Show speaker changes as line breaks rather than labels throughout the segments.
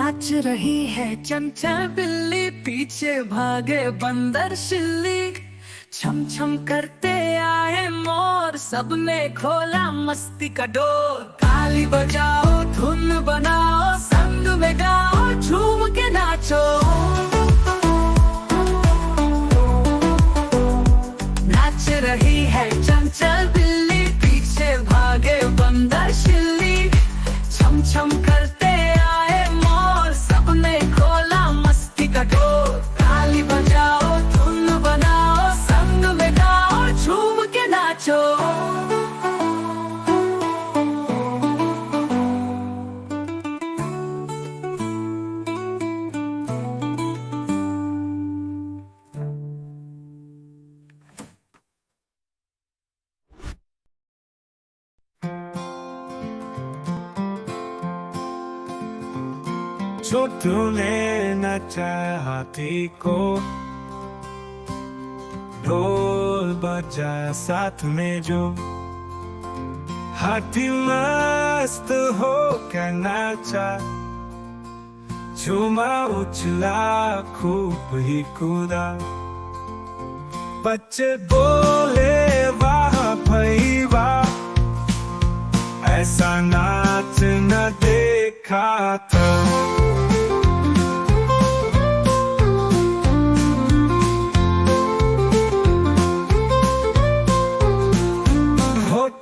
नाच रही है चंचल बिल्ली, पीछे भागे बंदर शिल्ली। छम छम करते आए मोर, सबने खोला मस्ती का डोर। ताली बजाओ धुन बनाओ, संग में गाओ झूम के नाचो। नाच रही है चंचल बिल्ली, पीछे भागे बंदर शिल्ली। छम छम करते आए मोर, सबने खोला मस्ती का डोर। ताली बजाओ धुन बनाओ, संग में गाओ झूम के नाचो।
छोटू ने नचाया हाथी को, ढोल बजाया साथ में जो। हाथी मस्त हो के नाचा, झूमा उछला खूब ही कूदा। बच्चे बोले वाह भई वाह, ऐसा नाच न देखा था।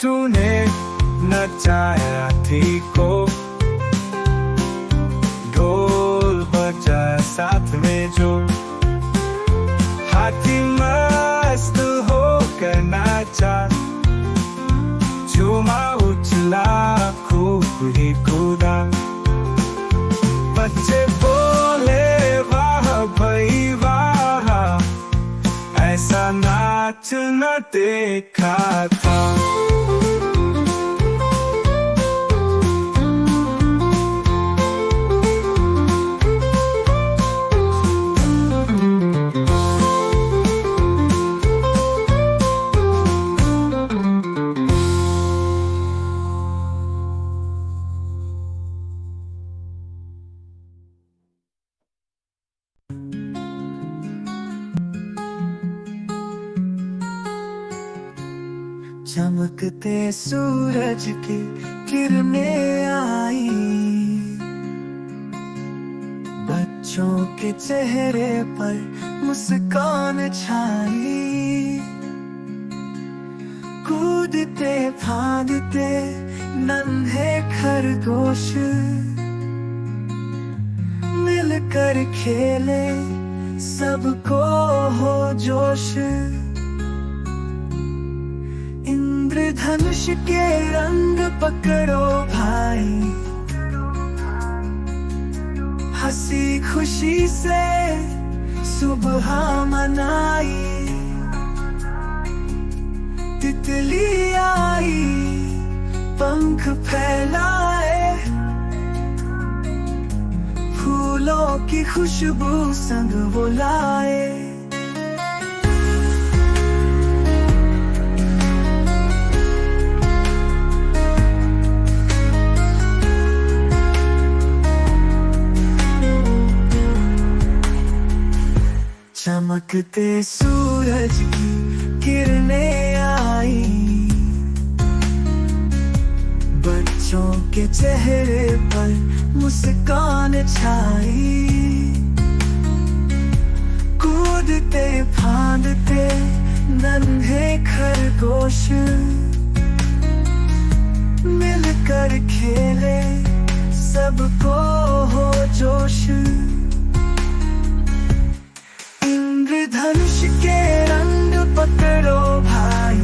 तूने नचाया हाथी को, ढोल बजाया साथ में जो। हाथी मस्त होकर नाचा, झूमा उछला खूब ही कूदा। बच्चे बोले वाह भई वाह, ऐसा नाच न देखा था।
चमकते सूरज की किरणें आई, बच्चों के चेहरे पर मुस्कान छाई। कूदते फांदते नन्हे खरगोश, मिलकर खेले सबको हो जोश। इंद्रधनुष के रंग पकड़ो भाई, हंसी खुशी से सुबह मनाई। तितली आई पंख फैलाए, फूलों की खुशबू संग वो लाए। चमकते सूरज की किरणें आई, बच्चों के चेहरे पर मुस्कान छाई। कूदते फांदते नन्हे खरगोश, मिलकर खेले सबको हो जोश। इंद्रधनुष के रंग पकड़ो भाई,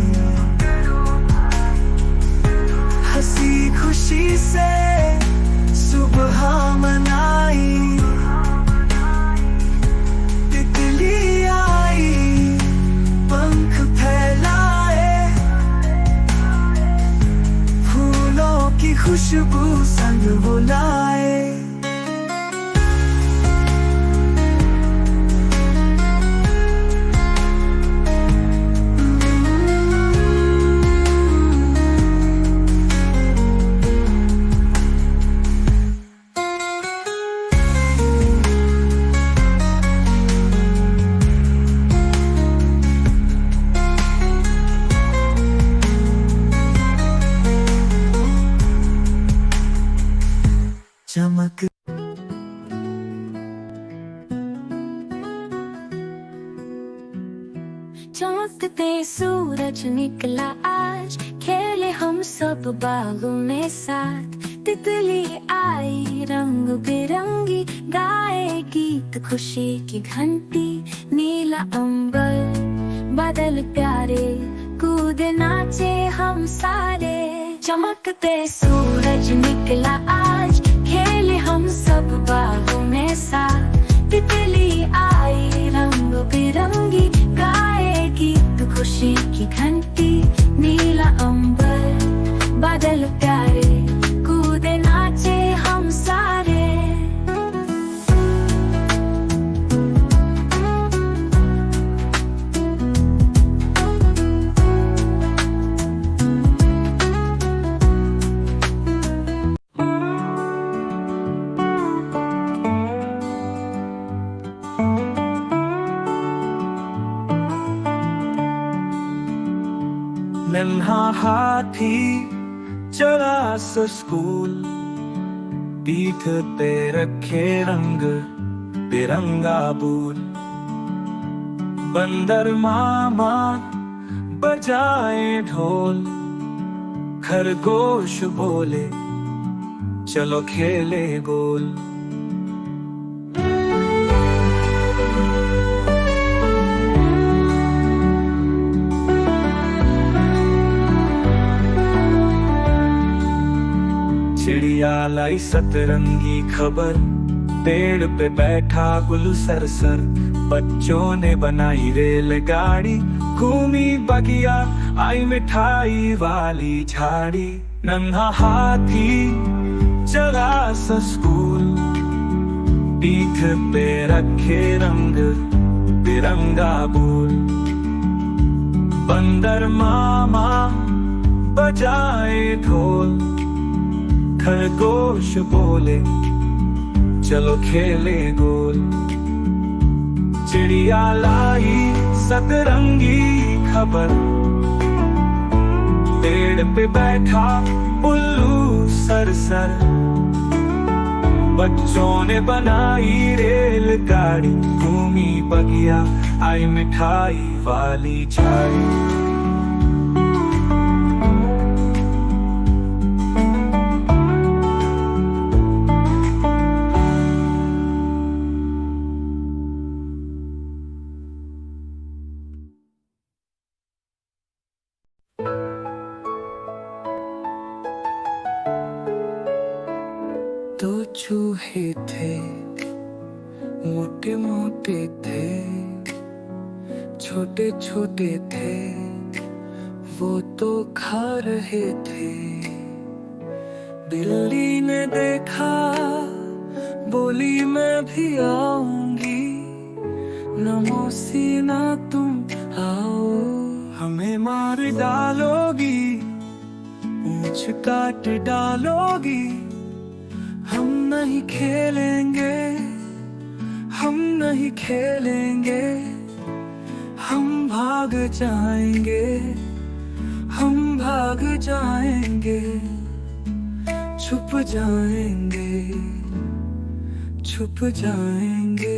हंसी खुशी से सुबह मनाई। तितली आई पंख फैलाए, फूलों की खुशबू संग वो लाए।
सूरज निकला आज, खेले हम सब बागों में साथ। तितली आई रंग बिरंगी, गाए गीत खुशी की घंटी। नीला अंबर बादल प्यारे, कूदे नाचे हम सारे। चमकते सूरज निकला आज, खेले हम सब बागों में साथ। तितली आई रंग बिरंगी, गाए गीत खुशी की घंटी। नीला अंबर बादल प्यारे, कूदे नाचे हम सारे।
नन्हा हाथी चला सा स्कूल, पीठ पे रखे रंग बिरंगा बूल। बंदर मामा बजाए ढोल, खरगोश बोले चलो खेले गोल। चिड़िया लाई सतरंगी खबर, पेड़ पे बैठा गुल सरसर। बच्चों ने बनाई रेलगाड़ी, घूमी बगिया आई मिठाई वाली झाड़ी। नन्हा हाथी चला सा स्कूल, पीठ पे रखे रंग बिरंगा बूल। बंदर मामा बजाए ढोल, खरगोश बोले चलो खेले गोल। चिड़िया लाई सतरंगी खबर, पेड़ पे बैठा उल्लू सरसर। बच्चों ने बनाई रेलगाड़ी, घूमी बगिया आई मिठाई वाली झाड़ी। दो चूहे थे, मोटे मोटे थे, छोटे छोटे थे, वो तो खा रहे थे। बिल्ली ने देखा, बोली मैं भी आऊंगी, न मौसी ना तुम आओ। हमें मार डालोगी, पूंछ काट डालोगी, हम नहीं खेलेंगे, हम नहीं खेलेंगे। हम भाग जाएंगे, हम भाग जाएंगे, छुप जाएंगे, छुप जाएंगे।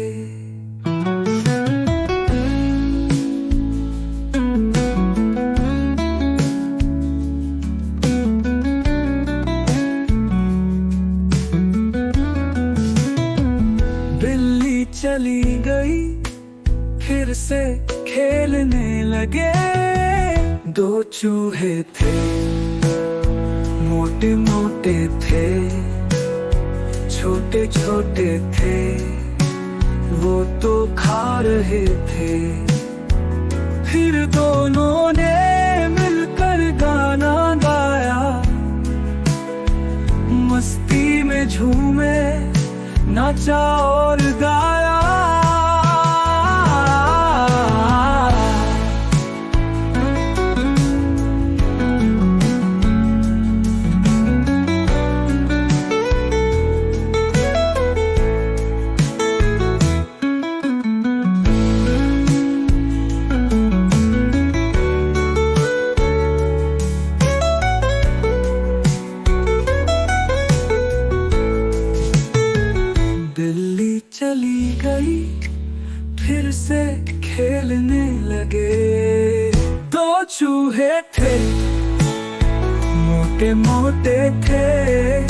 चली गई, फिर से खेलने लगे। दो चूहे थे, मोटे मोटे थे, छोटे छोटे थे, वो तो खा रहे थे। फिर दोनों ने मिलकर गाना गाया, मस्ती में झूमे, नाचा और गाया। चली गई। मोटे मोटे थे,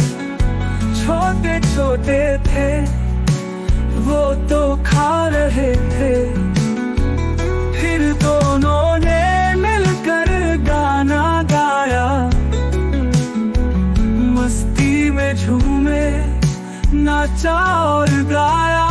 छोटे छोटे थे, वो तो खा रहे थे। फिर दोनों ने मिलकर गाना गाया, मस्ती में झूमे, नाचा और गाया।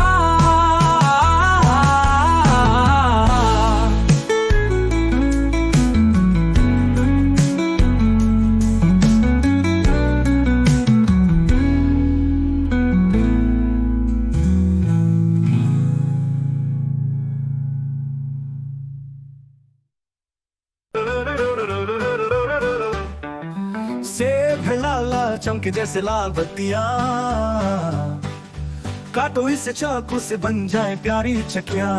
सेब है लाला चमके जैसे लाल बत्तियां, काटो इसे चाकू से बन जाए प्यारी चकियां।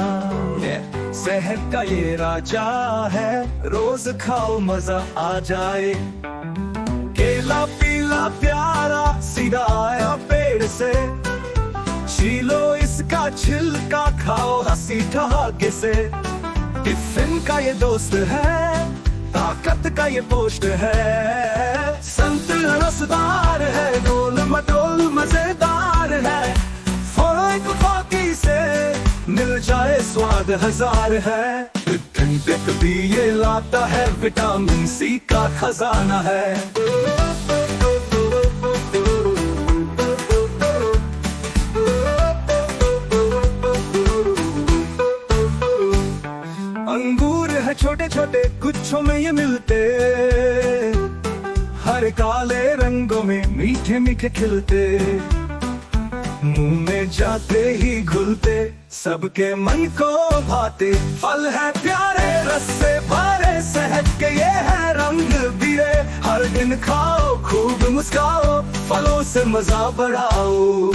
शहर का ये राजा है, रोज खाओ मजा आ जाए। केला पीला प्यारा सीधा आया पेड़ से, छीलो इसका छिलका खाओ हंसी ठहाके से। टिफिन का ये दोस्त है, ताकत का ये पोस्ट है। संतरा रसदार है, गोल मटोल मजेदार है। फौरन फाकी से मिल जाए स्वाद हजार है। ठंडक भी ये लाता है, विटामिन सी का खजाना है। अंगूर है छोटे छोटे गुच्छों में ये मिलते, हर काले रंगों में मीठे मीठे खिलते। मुंह में जाते ही घुलते, सबके मन को भाते। फल है प्यारे रस से भरे, सेहत के ये है रंग बिरे। हर दिन खाओ खूब मुस्काओ, फलों से मजा बढ़ाओ।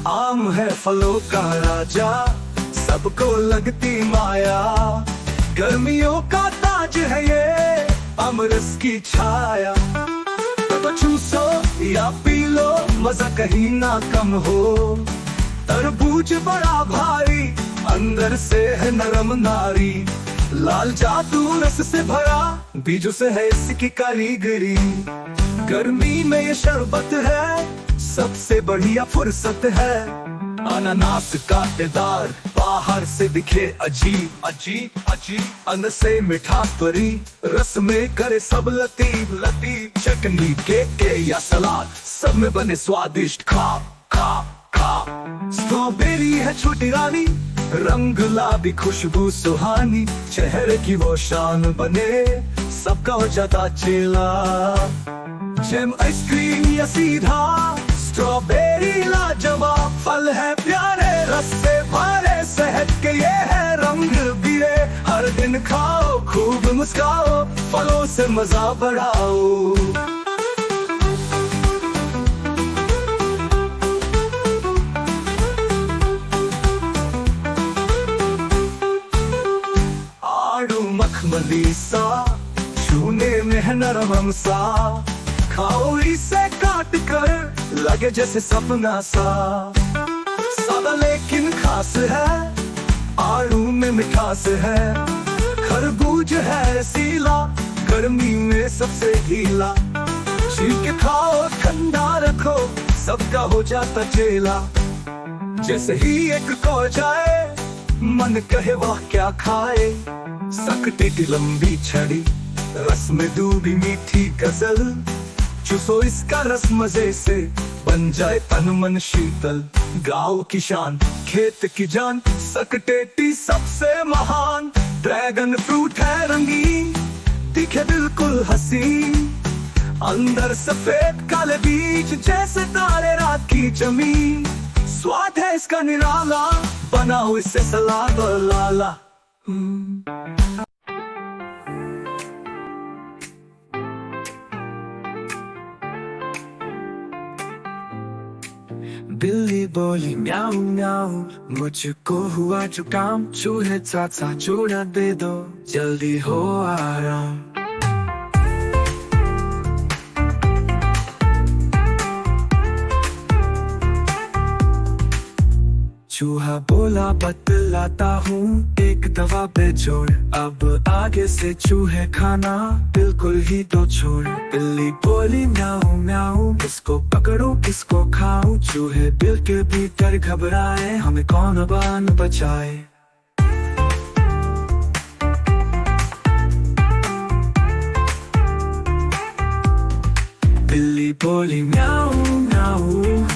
आम है फलों का राजा, सबको लगती माया। गर्मियों का ताज है ये, अमरस की छाया। तो चूसो या पी लो, मजा कहीं ना कम हो। तरबूज बड़ा भारी, अंदर से है नरम नारी। लाल जादू रस से भरा, बीजों से है इसकी कारीगरी। गर्मी में ये शरबत है, सबसे बढ़िया फुर्सत है। अनानास कांटेदार, बाहर से दिखे अजीब अजीब अजीब। अंदर से मिठास भरी, रस में करे सब लतीफ लतीफ। चटनी केक या सलाद, सब में बने स्वादिष्ट। खा खा खा। स्ट्रॉबेरी है छोटी रानी, रंग गुलाबी खुशबू सुहानी। चेहरे की वो शान बने, सबका हो जाता चेला। जैम आइसक्रीम या सीधा, स्ट्रॉबेरी लाजवाब। फल है प्यारे रस से भरे, सेहत के ये है रंग बिरे। हर दिन खाओ खूब मुस्काओ, फलों से मजा बढ़ाओ। आड़ू मखमली सा, छूने में है नरम सा। खाओ इसे काट कर, लगे जैसे सपना सा। सादा लेकिन खास है, आड़ू में मिठास है। खरबूज है सीला, गर्मी में सबसे ढीला। छील के खाओ ठंडा रखो, सबका हो जाता चेला। जैसे ही एक को जाए, मन कहे वह क्या खाए। सकटे की लंबी छड़ी, रस में डूबी मीठी गजल। चूसो इसका रस मजे से, बन जाए तन मन शीतल। गाँव की शान, खेत की जान, सकटेटी सबसे महान। ड्रैगन फ्रूट है रंगीन, दिखे बिल्कुल हसीन। अंदर सफेद काले बीज, जैसे तारे रात की जमीन। स्वाद है इसका निराला, बनाओ इससे सलाद और लाला। बिल्ली बोली म्याऊ म्याऊ, मुझको हुआ जुकाम। चूहे चाचा चूड़ा दे दो, जल्दी हो आराम। चूहा बोला बतलाता हूँ एक दवा पे जोड़, अब आगे से चूहे खाना बिल्कुल ही तो छोड़। बिल्ली बोली म्याऊं म्याऊं, किसको पकड़ूं किसको खाऊं, चूहे बिल के भीतर घबराए, हमें कौन बान बचाए। बिल्ली बोली म्याऊं म्याऊं,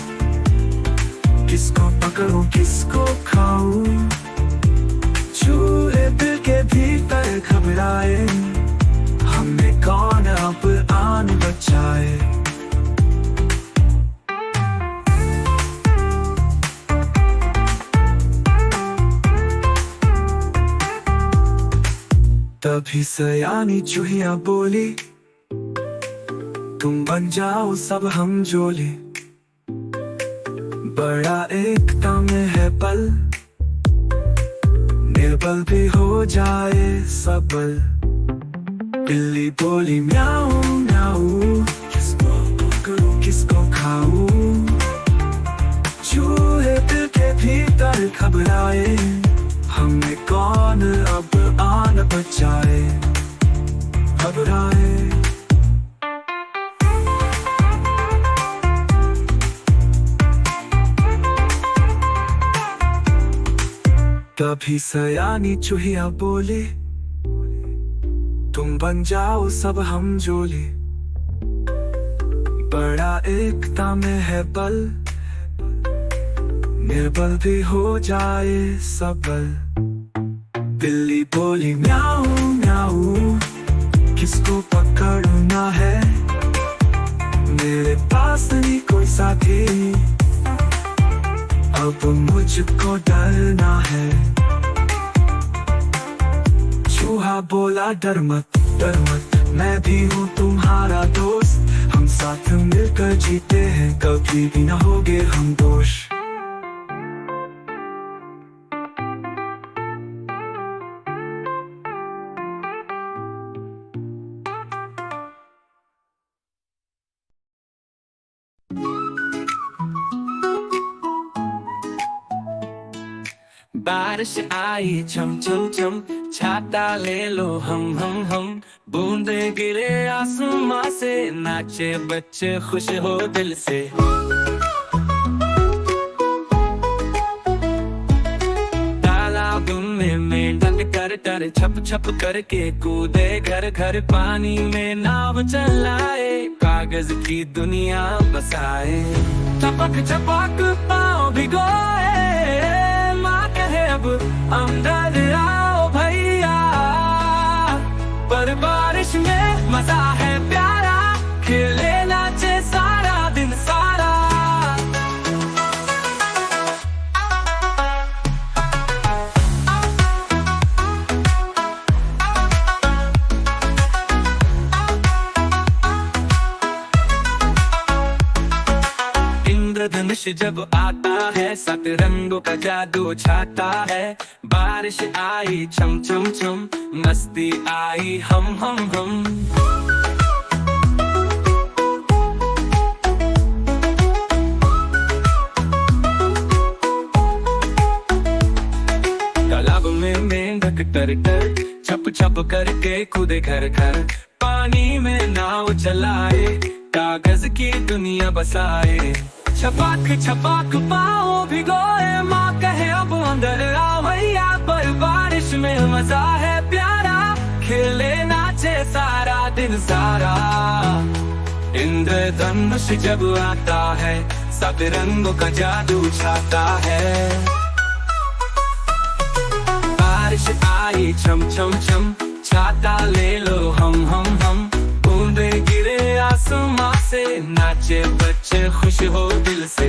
किसको पकड़ूं किसको खाऊं, चूहे बिल के भीतर घबराए, हमें कौन अब आन बचाए। तभी सयानी चूहिया बोली, तुम बन जाओ सब हम जोली, बड़ा एकता में है पल, निर्बल भी हो जाए सबल। बिल्ली बोली म्याऊं म्याऊं, किसको पकड़ूं किसको खाऊं, चूहे दिल के भीतर घबराए, हमें कौन अब आन बचाए। घबराए तभी सयानी चूहिया बोली, तुम बन जाओ सब हम जोली, बड़ा एकता में है बल, निर्बल भी हो जाए सबल। बिल्ली बोली म्याऊं म्याऊं, किसको पकड़ना है, मेरे पास नहीं कोई साथी, अब मुझको डरना है। चूहा बोला डर मत मैं भी हूँ तुम्हारा दोस्त, हम साथ मिलकर जीते हैं, कभी भी न होगे हम दोष।
बारिश आई छम छम छम, छाता ले लो हम, बूंदे गिरे आसमां से, नाचे बच्चे खुश हो दिल से। तालाब में मेंढक कर छप छप करके कूदे, घर घर पानी में नाव चलाए, कागज की दुनिया बसाए। चपक चपक पाँव भिगोए, अब अंदर आओ भैया, पर बारिश में मजा है प्यारा, खेले नाचे सारा दिन सारा। इंद्रधनुष जब आता है, सात रंगों का जादू छाता है, बारिश आई छम छम छम, मस्ती आई हम। तालाब में मेंढक टर छप छप करके कूदे घर घर, पानी में नाव चलाए, कागज की दुनिया बसाए। छपाक छपाक पाँव भिगोए, माँ कहे अब अंदर आओ भैया, पर बारिश में मजा है प्यारा, खेले नाचे सारा दिन सारा। इंद्रधनुष जब आता है, सब रंगों का जादू छाता है, बारिश आई छम छम छम, छाता ले लो हम, बूंदे गिरे आसमां से, नाचे बच्चे खुश हो दिल से।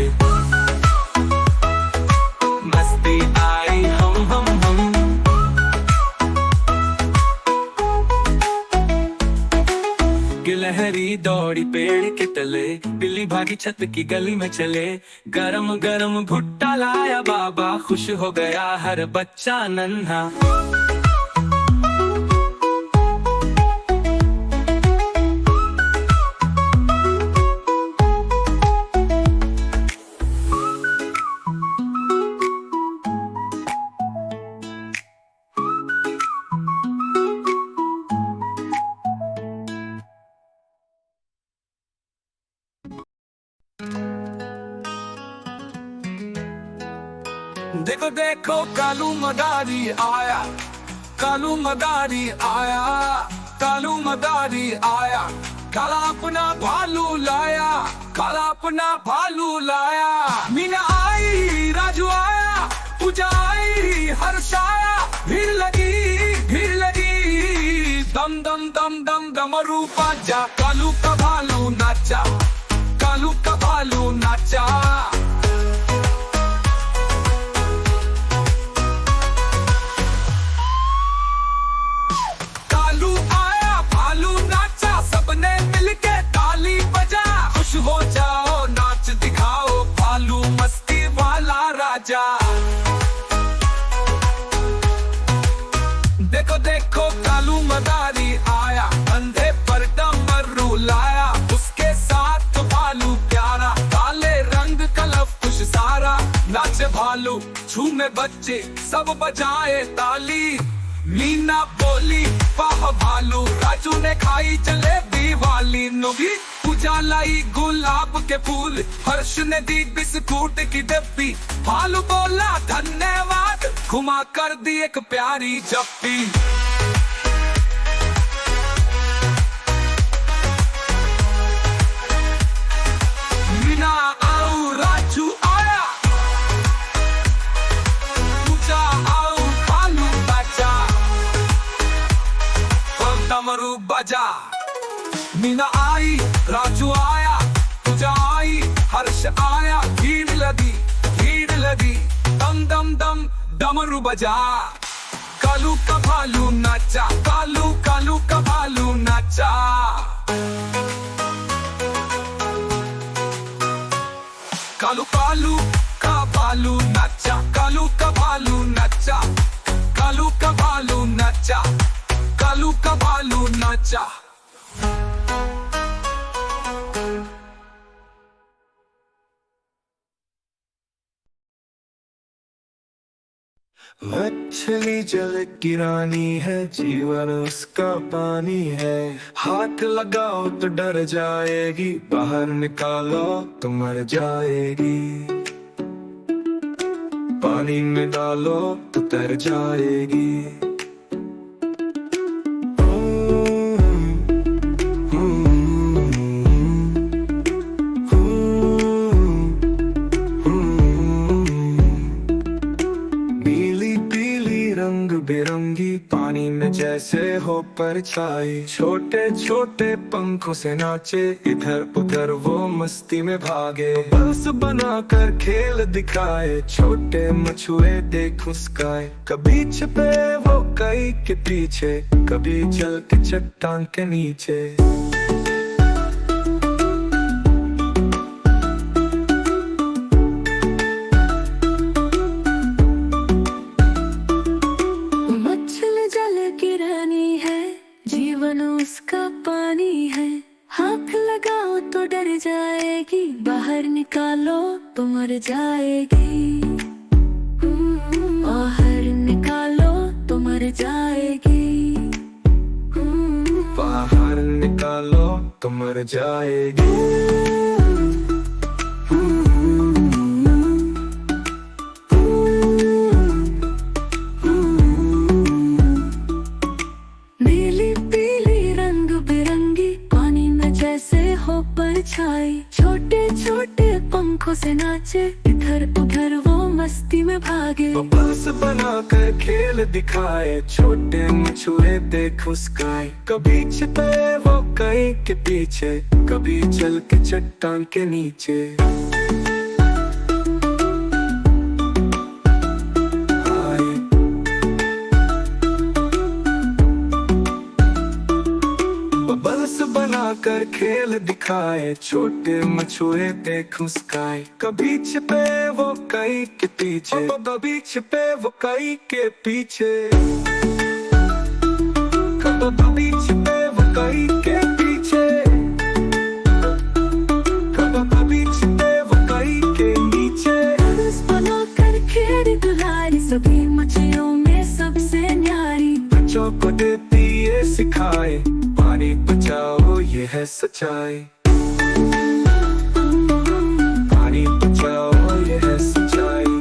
मस्ती आई हम। गिलहरी दौड़ी पेड़ के तले, बिल्ली भागी छत की गली में चले, गरम गरम भुट्टा लाया बाबा, खुश हो गया हर बच्चा नन्हा। देखो देखो कालू मदारी आया, कालू मदारी आया, कालू मदारी आया, काला अपना भालू लाया, काला अपना भालू लाया। मीना आई, राजू आया, पूजा आई, हर्ष आया, भीड़ लगी, भीड़ लगी। दम दम दम दम डमरू बाजा, कालू का भालू नाचा, कालू का भालू नाचा। कालू आया, भालू नाचा, सबने मिलके ताली बजा। खुश हो जाओ, नाच दिखाओ, भालू मस्ती वाला राजा। देखो देखो कालू मदारी आया, अंधे पर डमरू लाया, उसके साथ भालू प्यारा, काले रंग का लव खुश सारा। नाचे भालू, झूमे बच्चे, सब बजाए ताली। मीना बोली वाह भालू, राजू ने खाई जलेबी वाली नुगी। पूजा लाई गुलाब के फूल, हर्ष ने दी बिस्कुट की डब्बी। भालू बोला धन्यवाद, घुमा कर दी एक प्यारी जप्पी। मीना आओ, राजू आया, पूजा आओ, भालू बजा, डमरू बजा। मीना आई, राजू आया, पूजा आई, हर्ष आया, भीड़ लगी, भीड़ लगी। दम दम दम डमरू बजा, कालू का भालू नाचा, कालू कालू का भालू नाचा। कालू कालू का भालू नाचा, कालू का भालू नाचा, कालू का भालू नाचा, कालू का भालू नाचा।
मछली जल की रानी है, जीवन उसका पानी है। हाथ लगाओ तो डर जाएगी, बाहर निकालो तो मर जाएगी। पानी में डालो तो तर जाएगी। बिरंगी पानी में जैसे हो परछाई, छोटे छोटे पंखों से नाचे, इधर उधर वो मस्ती में भागे। बस बनाकर खेल दिखाए, छोटे मछुए देख मुस्काए। कभी छिपे वो कई के पीछे, कभी जल के चट्टान के नीचे।
जीवन उसका पानी है, हाथ लगाओ तो डर जाएगी, बाहर निकालो तो मर जाएगी। बाहर निकालो तो मर जाएगी।
बाहर निकालो तो मर जाएगी।
परछाई, छोटे छोटे पंखों से नाचे, इधर उधर वो मस्ती में भागे।
बस बनाकर खेल दिखाए, छोटे मछुए देख मुस्काए। कभी छिपे वो कई के पीछे, कभी जल के चट्टान के नीचे। बस बनाकर खेल दिखाए, छोटे मछुए देख मुस्काए। कभी छिपे वो कई के पीछे, कभी छिपे वो कई के पीछे, कभी छिपे वो कई के पीछे, कभी छिपे वो कई के नीचे।
बस बनाकर खेल दुलारी, सभी मछलियों में सबसे न्यारी।
बच्चों को देती ये सिखाए, पानी बचाओ ये है सच्चाई। पानी बचाओ ये है सच्चाई।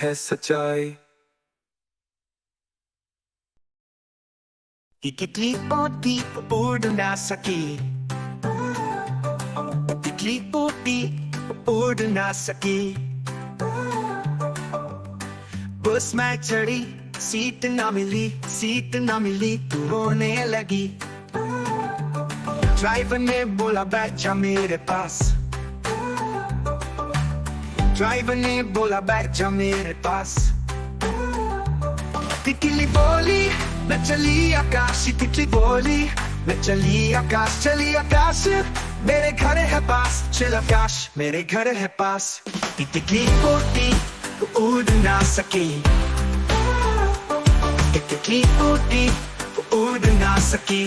है सच्चाई।
तितली पोती उड़ ना सकी, तितली पोती उड़ ना सकी। बस में चढ़ी, सीट ना मिली, तू रोने लगी। ड्राइवर ने बोला बैठ जा मेरे पास, ड्राइवर ने बोला बैठ जा मेरे पास। तितली बोली मैं चली आकाश, तितली बोली मैं चली आकाश, चली आकाश मेरे घर है पास, चल आकाश मेरे घर है पास। तितली पोती उड़ ना सकी, तितली पोती उड़ ना सकी।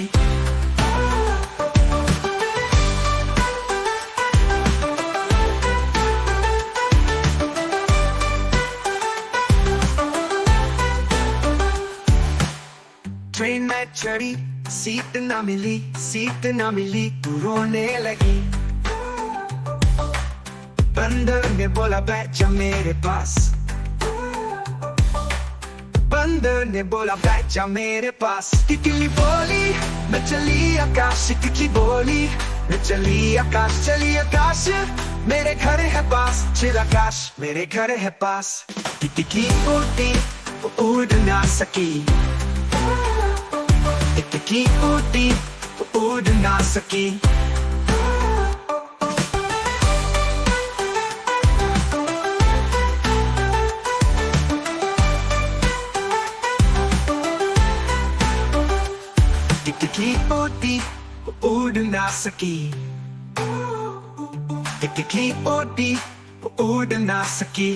ट्रेन में चढ़ी, सीट ना मिली, तू रोने लगी। बंदर ने बोला बैठ जा मेरे पास, बंदर ने बोला बैठ जा मेरे पास। तितली बोली मैं चली आकाश, तितली बोली मैं चली आकाश, चली आकाश मेरे घर है पास, चल आकाश मेरे घर है पास। तितली पोती उड़ ना सकी, तितली पोती उड़ ना सकी। तितली पोती उड़ ना सकी, तितली पोती उड़ ना सकी।